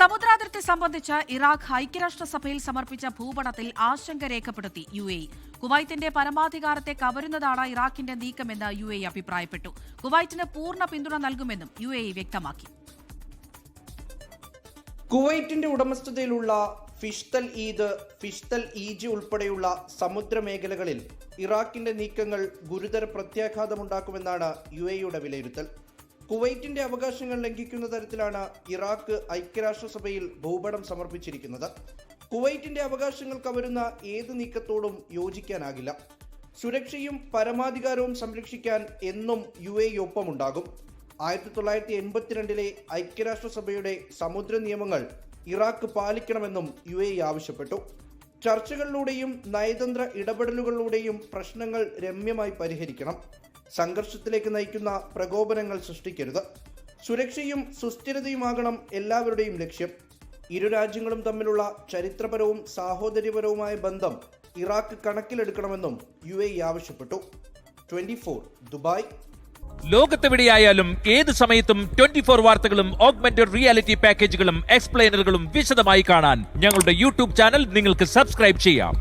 സമുദ്രാതിർത്തി സംബന്ധിച്ച് ഇറാഖ് ഐക്യരാഷ്ട്രസഭയിൽ സമർപ്പിച്ച ഭൂപടത്തിൽ ആശങ്ക രേഖപ്പെടുത്തി UAE. കുവൈത്തിന്റെ പരമാധികാരത്തെ കവരുന്നതാണ് ഇറാഖിന്റെ നീക്കമെന്ന് UAE അഭിപ്രായപ്പെട്ടു. കുവൈറ്റിന് പൂർണ്ണ പിന്തുണ നൽകുമെന്നും UAE വ്യക്തമാക്കി. കുവൈറ്റിന്റെ ഉടമസ്ഥതയിലുള്ള ഫിഷ്തൽ ഈദ്, ഫിഷ്തൽ ഈജി ഉൾപ്പെടെയുള്ള സമുദ്രമേഖലകളിൽ ഇറാഖിന്റെ നീക്കങ്ങൾ ഗുരുതര പ്രത്യാഘാതമുണ്ടാക്കുമെന്നാണ് UAEയുടെ വിലയിരുത്തൽ. കുവൈറ്റിന്റെ അവകാശങ്ങൾ ലംഘിക്കുന്ന തരത്തിലാണ് ഇറാഖ് ഐക്യരാഷ്ട്രസഭയിൽ ഭൂപടം സമർപ്പിച്ചിരിക്കുന്നത്. കുവൈറ്റിന്റെ അവകാശങ്ങൾ കവരുന്ന ഏത് നീക്കത്തോടും യോജിക്കാനാകില്ല. സുരക്ഷയും പരമാധികാരവും സംരക്ഷിക്കാൻ എന്നും UAE ഒപ്പമുണ്ടാകും. 1982 ഐക്യരാഷ്ട്രസഭയുടെ സമുദ്ര നിയമങ്ങൾ ഇറാഖ് പാലിക്കണമെന്നും UAE ആവശ്യപ്പെട്ടു. ചർച്ചകളിലൂടെയും നയതന്ത്ര ഇടപെടലുകളിലൂടെയും പ്രശ്നങ്ങൾ രമ്യമായി പരിഹരിക്കണം. സംഘർഷത്തിലേക്ക് നയിക്കുന്ന പ്രകോപനങ്ങൾ സൃഷ്ടിക്കരുത്. സുരക്ഷയും സുസ്ഥിരതയുമാകണം എല്ലാവരുടെയും ലക്ഷ്യം. ഇരു രാജ്യങ്ങളും തമ്മിലുള്ള ചരിത്രപരവും സാഹോദര്യപരവുമായ ബന്ധം ഇറാഖ് കണക്കിലെടുക്കണമെന്നും UAE ആവശ്യപ്പെട്ടു. 24 ദുബായ്. ലോകത്തെവിടെയായാലും ഏത് സമയത്തും 24 വാർത്തകളും ഓഗ്മെന്റഡ് റിയാലിറ്റി പാക്കേജുകളും എക്സ്പ്ലെയിനറുകളും വിശദമായി കാണാൻ ഞങ്ങളുടെ YouTube ചാനൽ നിങ്ങൾക്ക് സബ്സ്ക്രൈബ് ചെയ്യാം.